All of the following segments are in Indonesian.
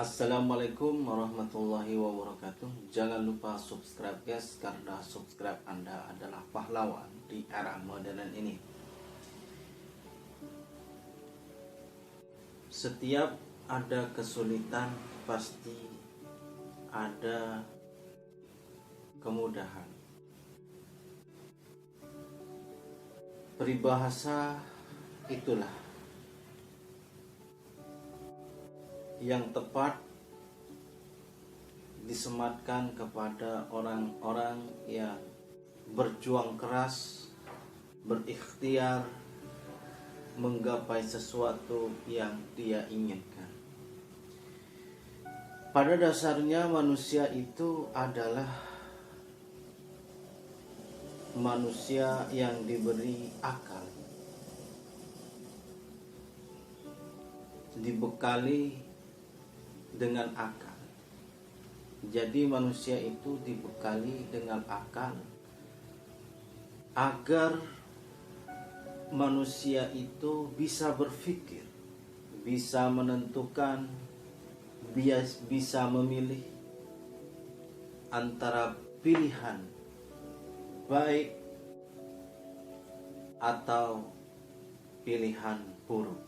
Assalamualaikum warahmatullahi wabarakatuh. Jangan lupa subscribe guys, karena subscribe Anda adalah pahlawan di era modern ini. Setiap ada kesulitan pasti ada kemudahan. Peribahasa itulah yang tepat disematkan kepada orang-orang yang berjuang keras, berikhtiar menggapai sesuatu yang dia inginkan. Pada dasarnya manusia itu adalah manusia yang diberi akal, dibekali dengan akal. Jadi manusia itu dibekali dengan akal agar manusia itu bisa berpikir, bisa menentukan, bisa memilih antara pilihan baik atau pilihan buruk,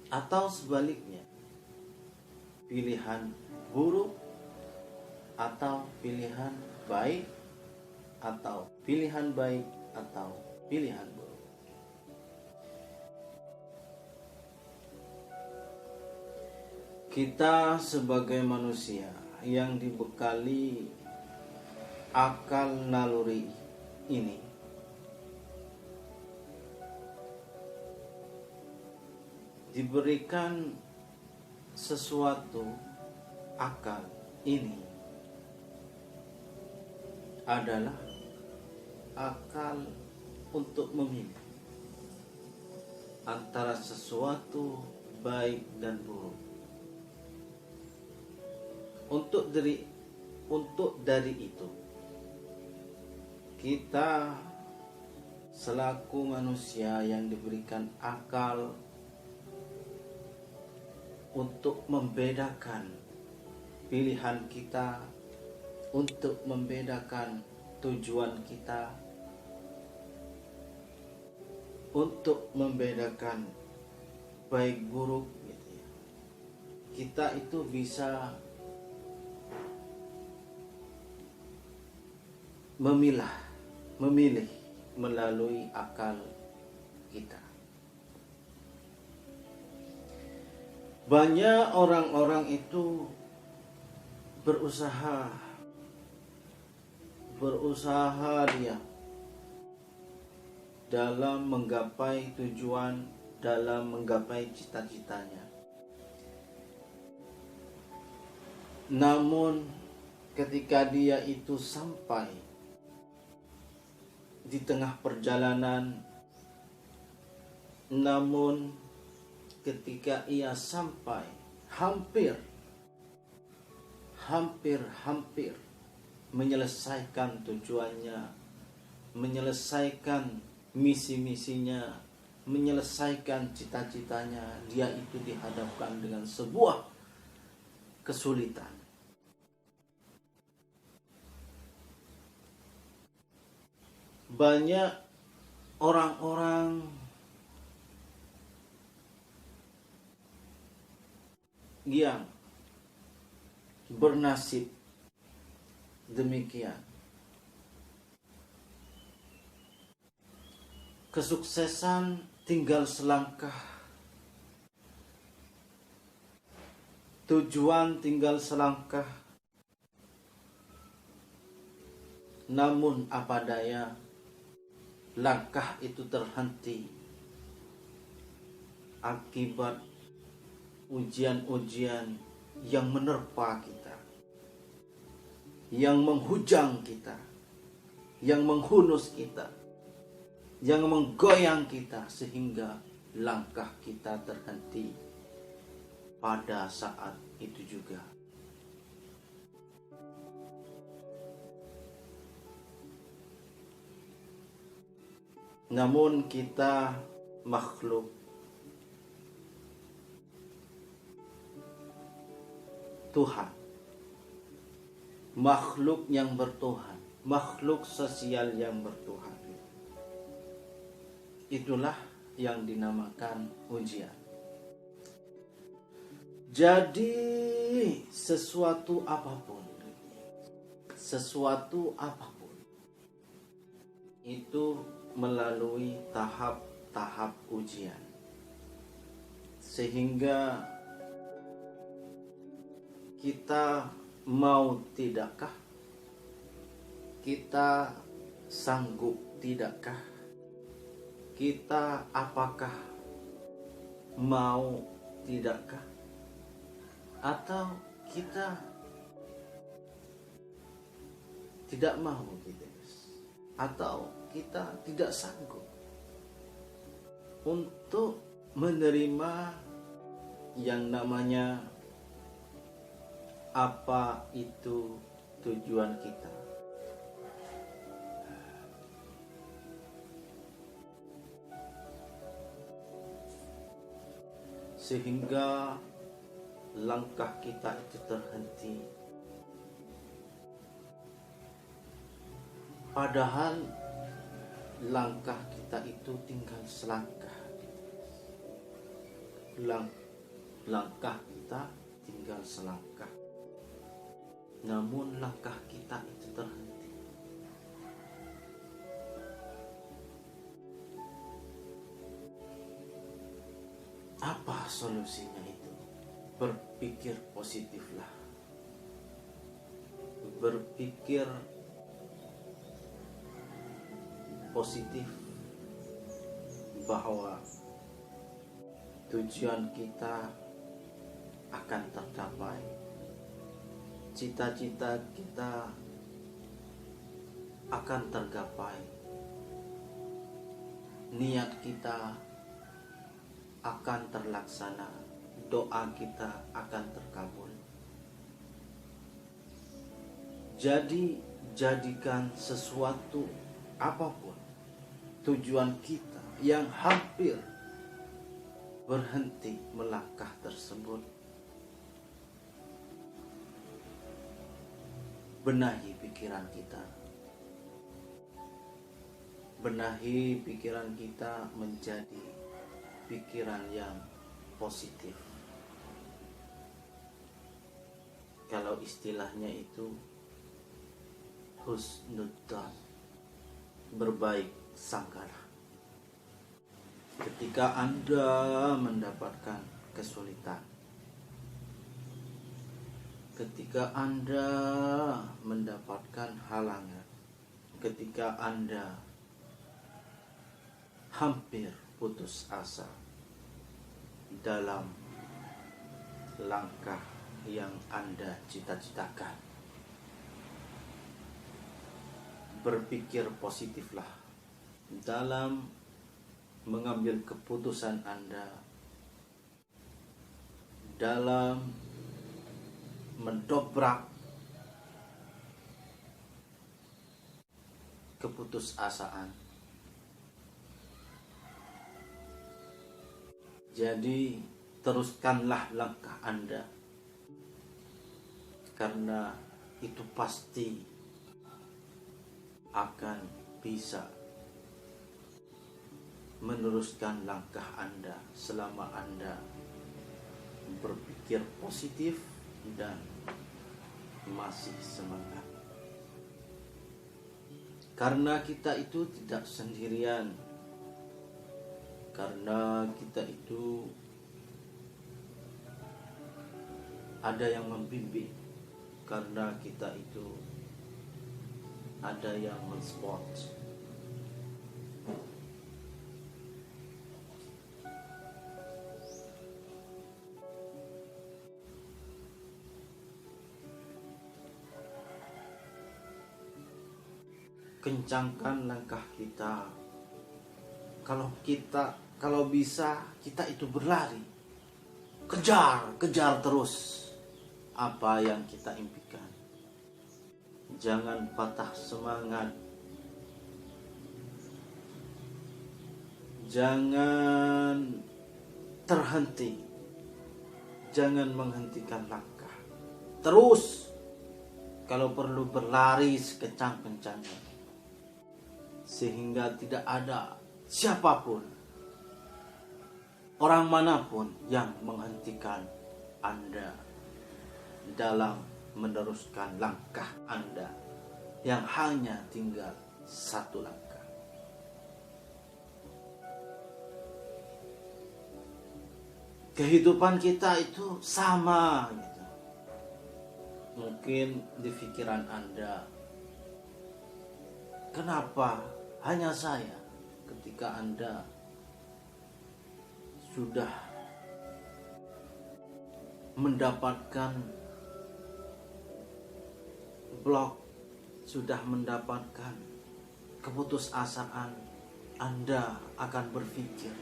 atau sebaliknya, pilihan buruk atau pilihan baik, atau pilihan baik atau pilihan buruk. Kita sebagai manusia yang dibekali akal naluri ini diberikan sesuatu. Akal ini adalah akal untuk memilih antara sesuatu baik dan buruk. Untuk dari itu, kita selaku manusia yang diberikan akal untuk membedakan pilihan kita, untuk membedakan tujuan kita, untuk membedakan baik buruk gitu ya. Kita itu bisa memilih melalui akal kita. Banyak orang-orang itu berusaha dia dalam menggapai tujuan, dalam menggapai cita-citanya. Namun ketika dia itu sampai di tengah perjalanan, namun ketika ia sampai hampir menyelesaikan tujuannya, menyelesaikan misi-misinya, menyelesaikan cita-citanya, dia itu dihadapkan dengan sebuah kesulitan. Banyak orang-orang yang bernasib demikian. Kesuksesan tinggal selangkah, tujuan tinggal selangkah, namun apa daya, langkah itu terhenti akibat ujian-ujian yang menerpa kita, yang menghujam kita, yang menghunus kita, yang menggoyang kita, sehingga langkah kita terhenti pada saat itu juga. Namun kita makhluk bertuhan, makhluk yang bertuhan, makhluk sosial yang bertuhan. Itulah yang dinamakan ujian. Jadi sesuatu apapun itu melalui tahap-tahap ujian, sehingga kita mau tidakkah, kita sanggup tidakkah, kita apakah mau tidakkah, atau kita tidak mau gitu, atau kita tidak sanggup untuk menerima yang namanya apa itu tujuan kita. Sehingga langkah kita itu terhenti. Padahal langkah kita itu tinggal selangkah. Langkah kita tinggal selangkah. Namun langkah kita itu terhenti. Apa solusinya itu? Berpikir positiflah. Berpikir positif bahwa tujuan kita akan tercapai, cita-cita kita akan tergapai, niat kita akan terlaksana, doa kita akan terkabul. Jadi jadikan sesuatu apapun tujuan kita yang hampir berhenti melangkah tersebut. Benahi pikiran kita. Benahi pikiran kita menjadi pikiran yang positif. Kalau istilahnya itu husnudzon, berbaik sangkalah. Ketika Anda mendapatkan kesulitan, ketika Anda mendapatkan halangan, ketika Anda hampir putus asa dalam langkah yang Anda cita-citakan, berpikir positiflah dalam mengambil keputusan Anda, dalam mendobrak keputusasaan. Jadi teruskanlah langkah Anda, karena itu pasti akan bisa meneruskan langkah Anda selama Anda berpikir positif dan masih semangat. Karena kita itu tidak sendirian, karena kita itu ada yang membimbing, karena kita itu ada yang mensupport. Kencangkan langkah kita. Kalau bisa kita itu berlari, kejar terus apa yang kita impikan. Jangan patah semangat, jangan terhenti, jangan menghentikan langkah. terus kalau perlu berlari sekencang-kencangnya, sehingga tidak ada siapapun, orang manapun yang menghentikan Anda dalam meneruskan langkah Anda yang hanya tinggal satu langkah. Kehidupan kita itu sama gitu. Mungkin di pikiran Anda, kenapa hanya saya? Ketika Anda sudah mendapatkan blok, sudah mendapatkan keputusasaan, Anda akan berpikir,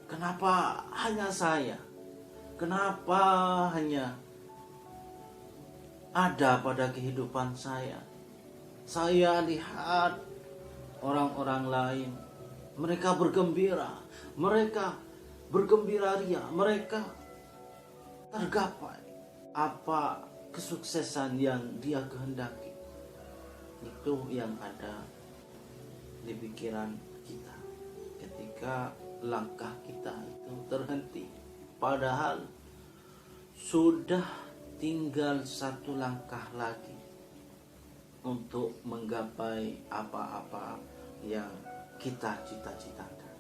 kenapa hanya saya? Kenapa hanya ada pada kehidupan saya? Saya lihat orang-orang lain, mereka bergembira, mereka bergembira ria, mereka tergapai apa kesuksesan yang dia kehendaki. Itu yang ada di pikiran kita ketika langkah kita itu terhenti, padahal sudah tinggal satu langkah lagi untuk menggapai apa-apa yang kita cita-citakan.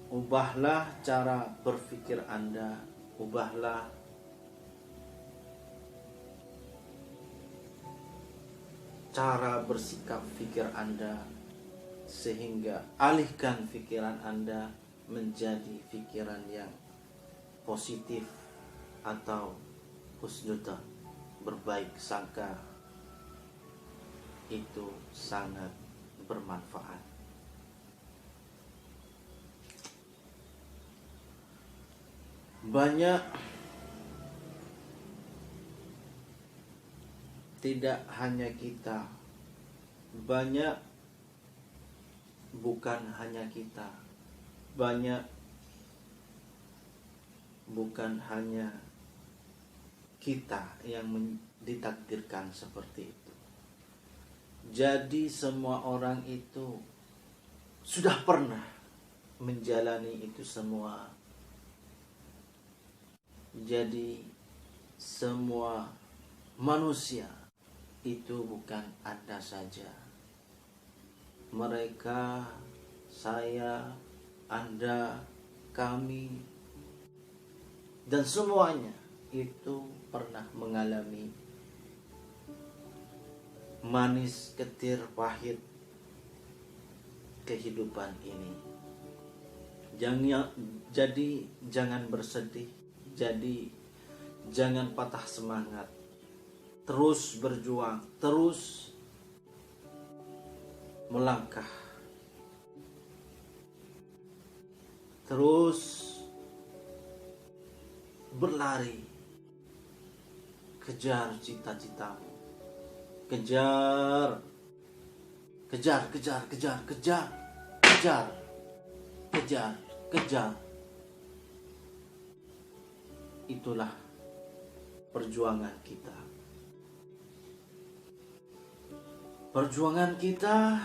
Ubahlah cara berpikir Anda, ubahlah cara bersikap pikir Anda, sehingga alihkan pikiran Anda menjadi pikiran yang positif atau husnudzon, berbaik sangka. Itu sangat bermanfaat. Banyak, tidak hanya kita, banyak, bukan hanya kita, banyak, bukan hanya kita yang ditakdirkan seperti itu. Jadi semua orang itu sudah pernah menjalani itu semua. Jadi semua manusia itu bukan Anda saja. Mereka, saya, Anda, kami, dan semuanya itu pernah mengalami manis ketir pahit kehidupan ini. Jadi jangan bersedih, jadi jangan patah semangat. Terus berjuang, terus melangkah, terus berlari, kejar cita-citamu, kejar, itulah perjuangan kita. Perjuangan kita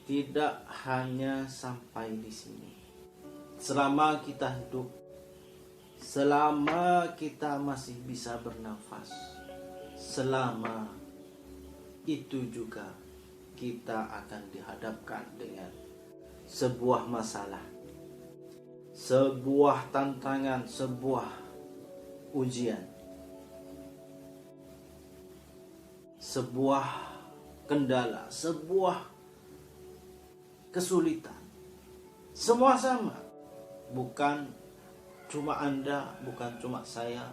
tidak hanya sampai di sini. Selama kita hidup, selama kita masih bisa bernafas, selama itu juga kita akan dihadapkan dengan sebuah masalah, sebuah tantangan, sebuah ujian, sebuah kendala, sebuah kesulitan. Semua sama. Bukan cuma Anda, bukan cuma saya,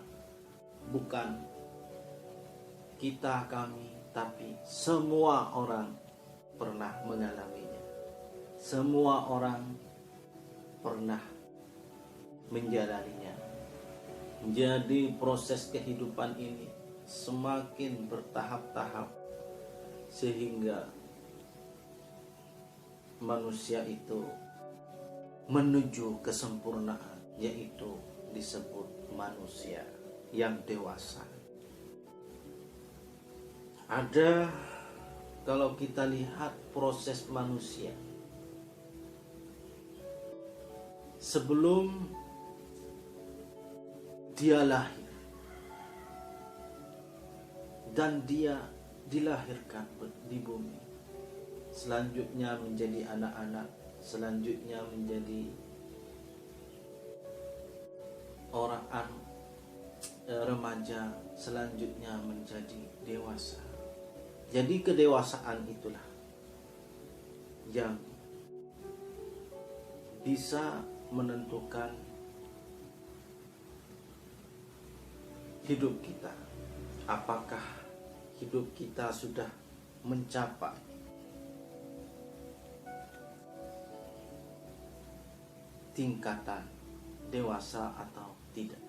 bukan kita, kami, tapi semua orang pernah mengalaminya. Semua orang pernah menjalaninya. Jadi proses kehidupan ini semakin bertahap-tahap, sehingga manusia itu menuju kesempurnaan, yaitu disebut manusia yang dewasa. Ada, kalau kita lihat proses manusia sebelum dia lahir dan dia dilahirkan di bumi, selanjutnya menjadi anak-anak, selanjutnya menjadi orang remaja, selanjutnya menjadi dewasa. Jadi kedewasaan itulah yang bisa menentukan hidup kita. Apakah hidup kita sudah mencapai tingkatan dewasa atau tidak.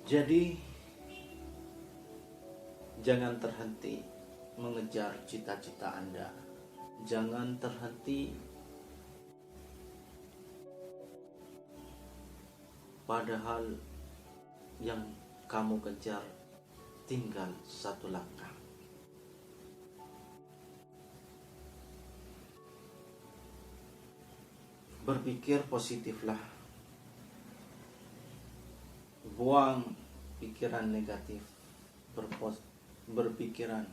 Jadi jangan terhenti mengejar cita-cita Anda. Jangan terhenti padahal yang kamu kejar tinggal satu langkah. Berpikir positiflah. Buang pikiran negatif. Berpikiran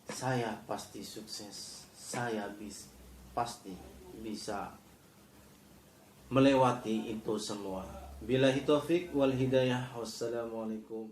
saya pasti sukses, saya pasti bisa melewati itu semua. Billahi taufik wal hidayah. Wassalamualaikum